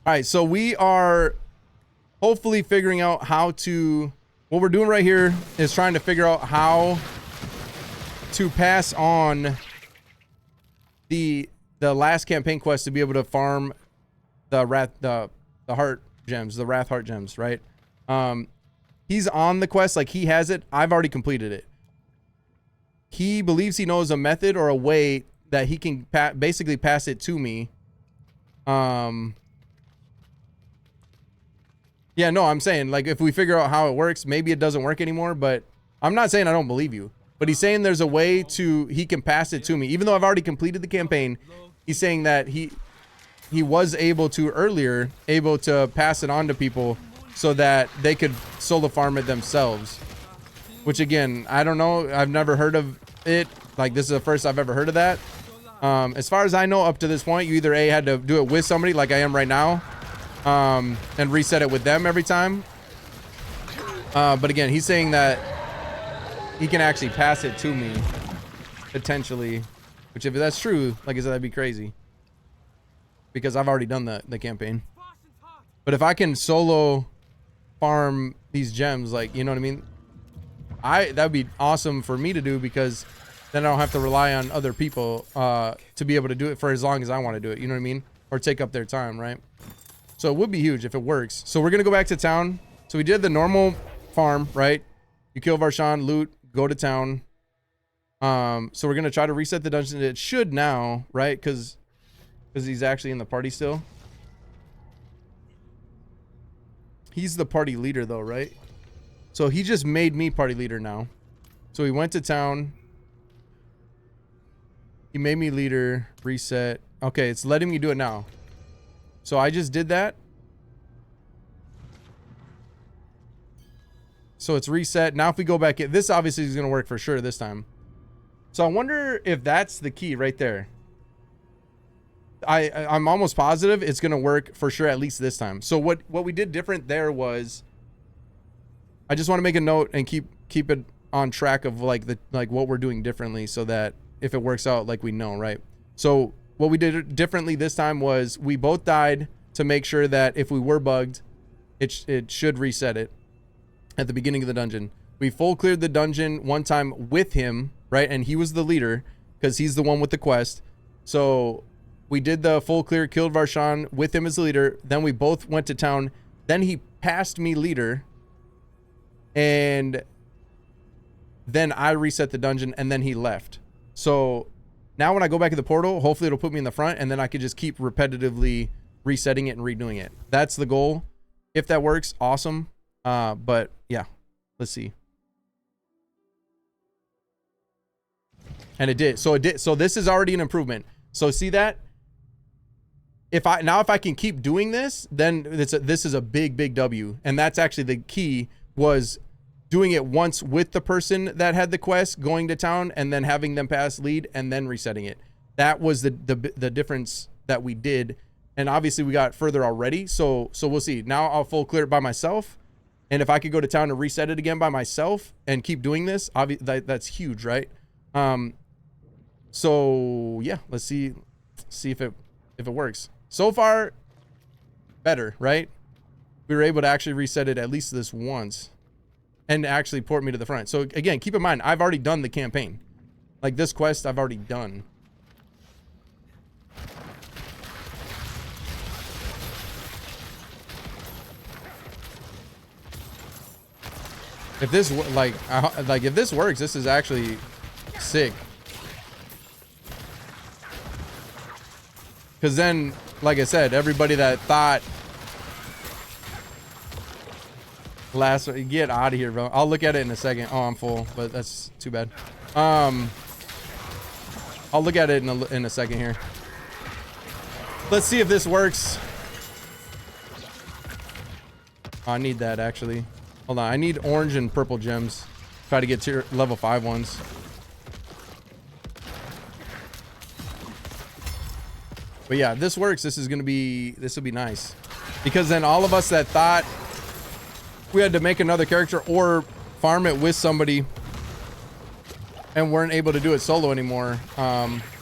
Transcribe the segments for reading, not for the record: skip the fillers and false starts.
All right, so we are hopefully figuring out how to, what we're doing right here is trying to figure out how to pass on the last campaign quest to be able to farm the heart gems, the Wrath heart gems, right? He's on the quest, like he has it. I've already completed it. He believes he knows a method or a way that he can basically pass it to me. Yeah, no, I'm saying, like, if we figure out how it works, maybe it doesn't work anymore, but I'm not saying I don't believe you. But he's saying there's a way he can pass it to me. Even though I've already completed the campaign, he's saying that he was able to pass it on to people so that they could solo farm it themselves. Which, again, I don't know. I've never heard of it. Like, this is the first I've ever heard of that. As far as I know, up to this point, you either A, had to do it with somebody, like I am right now, and reset it with them every time. But again, he's saying that he can actually pass it to me, potentially. Which, if that's true, like I said, that'd be crazy. Because I've already done the campaign. But if I can solo farm these gems, like, you know what I mean? That'd be awesome for me to do, because then I don't have to rely on other people to be able to do it for as long as I want to do it. You know what I mean? Or take up their time, right? So it would be huge if it works. So we're going to go back to town. So we did the normal farm, right? You kill Varshan, loot, go to town. So we're going to try to reset the dungeon. It should now, right? Because he's actually in the party still. He's the party leader though, right? So he just made me party leader now. So we went to town. He made me leader, reset. Okay, it's letting me do it now. So I just did that. So it's reset. Now if we go back in, this obviously is going to work for sure this time. So I wonder if that's the key right there. I'm almost positive it's going to work for sure, at least this time. So what we did different there was, I just want to make a note and keep it on track of like what we're doing differently, so that if it works out, like, we know, right? So what we did differently this time was we both died to make sure that if we were bugged, it should reset it at the beginning of the dungeon. We full cleared the dungeon one time with him, right? And he was the leader because he's the one with the quest. So we did the full clear, killed Varshan with him as leader. Then we both went to town. Then he passed me leader. And then I reset the dungeon, and then he left. So now when I go back to the portal, hopefully it'll put me in the front, and then I could just keep repetitively resetting it and redoing it. That's the goal. If that works, awesome. But yeah, let's see. And it did. So it did. So this is already an improvement. So see that? If I can keep doing this, then this is a big W. And that's actually the key, was doing it once with the person that had the quest, going to town, and then having them pass lead, and then resetting it. That was the difference that we did. And obviously we got further already. So we'll see. Now I'll full clear it by myself. And if I could go to town and reset it again by myself and keep doing this, that's huge, right? So yeah, let's see if it works. So far, better, right? We were able to actually reset it at least this once, and actually port me to the front. So again, keep in mind, I've already done the campaign. Like, this quest I've already done. If this if this works, this is actually sick. Because then, like I said, everybody that thought get out of here, bro. I'll look at it in a second. Oh, I'm full, but that's too bad. I'll look at it in a second here. Let's see if this works. Oh, I need that, actually. Hold on, I need orange and purple gems. Try to get to level 5 ones. But yeah, if this works, this will be nice. Because then all of us that thought we had to make another character or farm it with somebody and weren't able to do it solo anymore,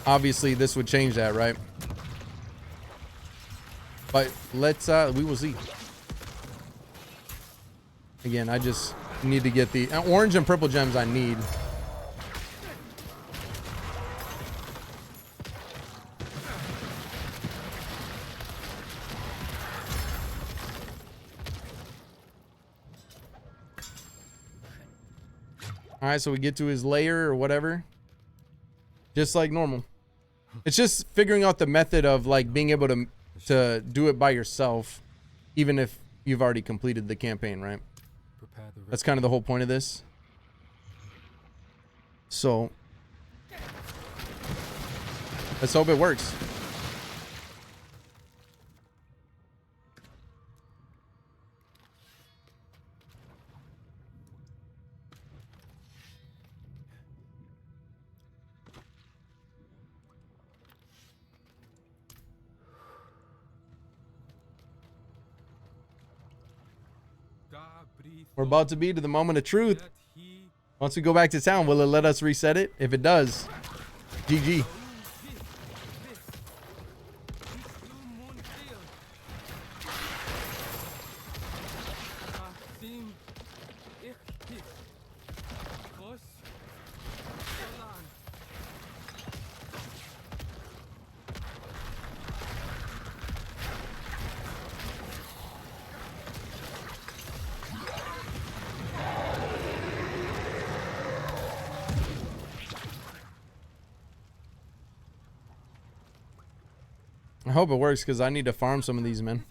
obviously this would change that, right? But let's we will see. Again, I just need to get the orange and purple gems I need. All right, so we get to his lair or whatever. Just like normal. It's just figuring out the method of like being able to do it by yourself, even if you've already completed the campaign, right? That's kind of the whole point of this. So let's hope it works. We're about to be to the moment of truth. Once we go back to town, will it let us reset it? If it does, GG. I hope it works because I need to farm some of these, man.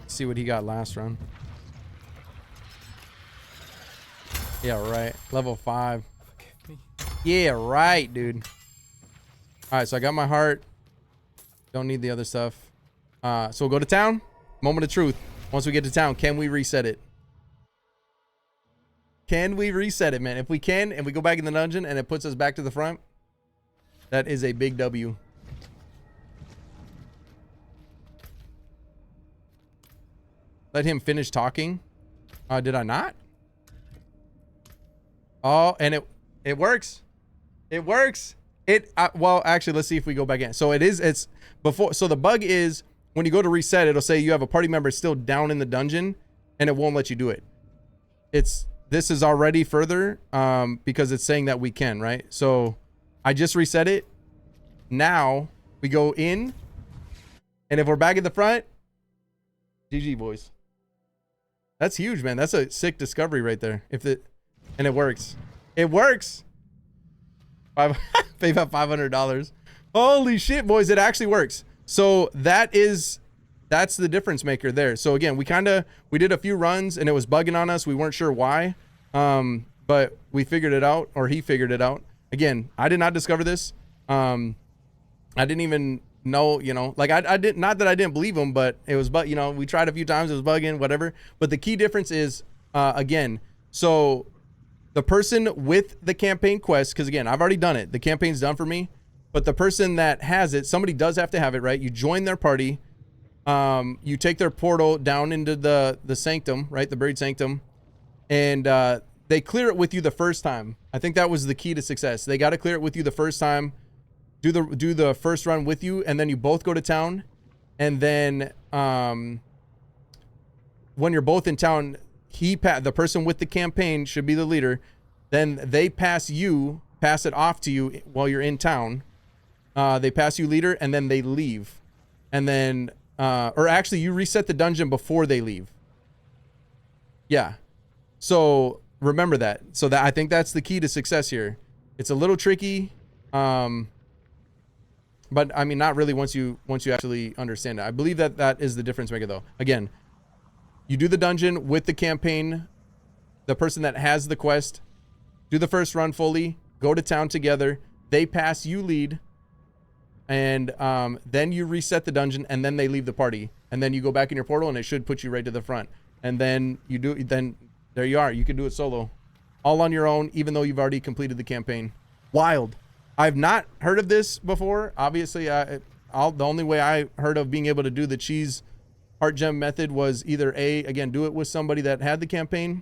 See what he got last round. Yeah, right. Level 5. Yeah, right, dude. Alright, so I got my heart. Don't need the other stuff. So we'll go to town. Moment of truth. Once we get to town, can we reset it? Can we reset it, man? If we can, and we go back in the dungeon and it puts us back to the front, that is a big W. Let him finish talking. Did I not? Oh, and it works. It works. Well, actually, let's see if we go back in. So it's before. So the bug is when you go to reset, it'll say you have a party member still down in the dungeon, and it won't let you do it. This is already further because it's saying that we can, right? So I just reset it. Now we go in, and if we're back at the front, GG, boys. That's huge, man. That's a sick discovery right there. And it works. It works. Pay about $500. Holy shit, boys! It actually works. So that's the difference maker there. So again, we did a few runs, and it was bugging on us. We weren't sure why, but we figured it out, or he figured it out. Again, I did not discover this. I didn't even know, like I didn't, not that I didn't believe him, but it was, we tried a few times, it was bugging, whatever. But the key difference is, again, so the person with the campaign quest, because again, I've already done it. The campaign's done for me, but the person that has it, somebody does have to have it, right? You join their party, you take their portal down into the sanctum, right? The buried sanctum, and they clear it with you the first time. I think that was the key to success. They got to clear it with you the first time. Do the first run with you, and then you both go to town, and then when you're both in town, the person with the campaign should be the leader. Then they pass it off to you while you're in town. They pass you leader, and then they leave, and then or actually you reset the dungeon before they leave. Yeah, so remember that. So that, I think that's the key to success here. It's a little tricky. But I mean, not really once you actually understand it. I believe that is the difference maker, though. Again, you do the dungeon with the campaign, the person that has the quest, do the first run fully, go to town together, they pass you lead, and then you reset the dungeon, and then they leave the party, and then you go back in your portal, and it should put you right to the front. And then then there you are. You can do it solo, all on your own, even though you've already completed the campaign. Wild. I've not heard of this before. Obviously, the only way I heard of being able to do the cheese heart gem method was either again, do it with somebody that had the campaign,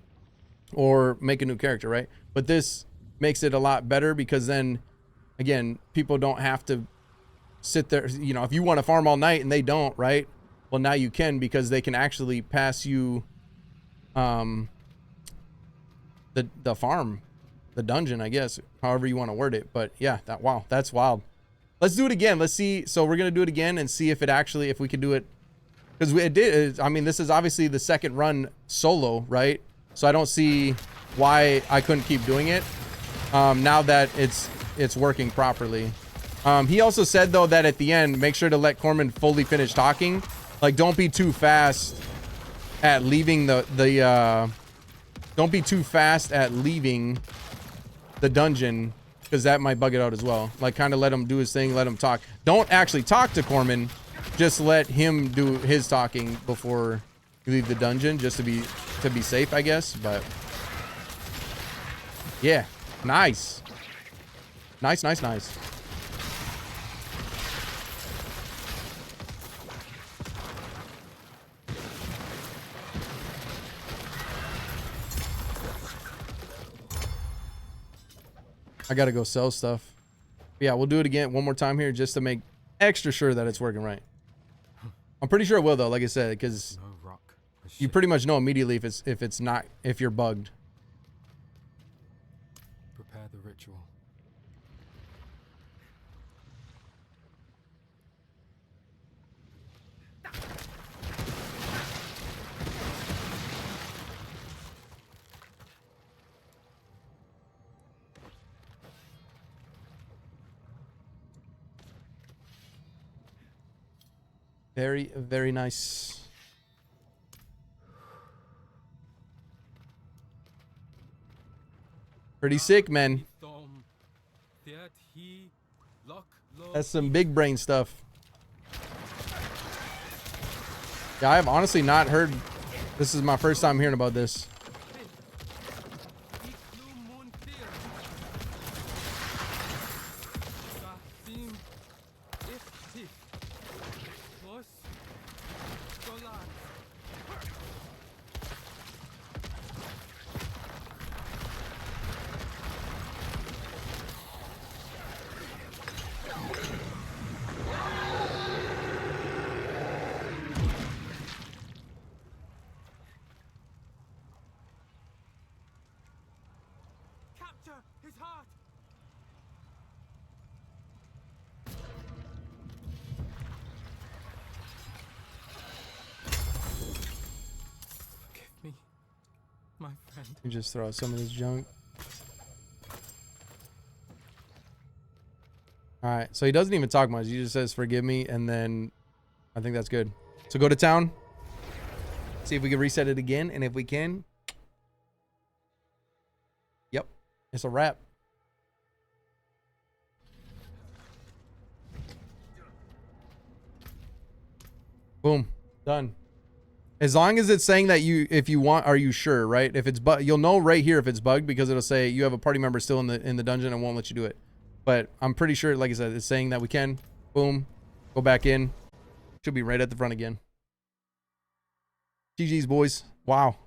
or make a new character, right? But this makes it a lot better because then, again, people don't have to sit there, you know, if you want to farm all night and they don't, right? Well, now you can, because they can actually pass you the farm, the dungeon, I guess, however you want to word it. But yeah, wow, that's wild. Let's do it again. Let's see. So we're gonna do it again and see if it actually, if we can do it, because it did. I mean, this is obviously the second run solo, right? So I don't see why I couldn't keep doing it now that it's working properly. He also said though that at the end, make sure to let Corman fully finish talking. Like, don't be too fast at leaving don't be too fast at leaving the dungeon, because that might bug it out as well. Like, kind of let him do his thing, let him talk. Don't actually talk to Corman, just let him do his talking before you leave the dungeon, just to be safe, I guess. But yeah, nice. Nice. I gotta go sell stuff. Yeah, we'll do it again one more time here, just to make extra sure that it's working right. I'm pretty sure it will though, like I said, because you pretty much know immediately if you're bugged. Prepare the ritual. Very, very nice. Pretty sick, man. That's some big brain stuff. Yeah, I have honestly not heard. This is my first time hearing about this. His heart. Forgive me, my friend. You just throw out some of this junk. All right, so he doesn't even talk much. He just says, "Forgive me," and then I think that's good. So go to town. See if we can reset it again, and if we can, yep, it's a wrap. Boom, done. As long as it's saying that if you want, are you sure, right? If it's you'll know right here if it's bugged, because it'll say you have a party member still in the dungeon and won't let you do it. But I'm pretty sure, like I said, it's saying that we can. Boom, go back in. Should be right at the front again. GG's, boys. Wow.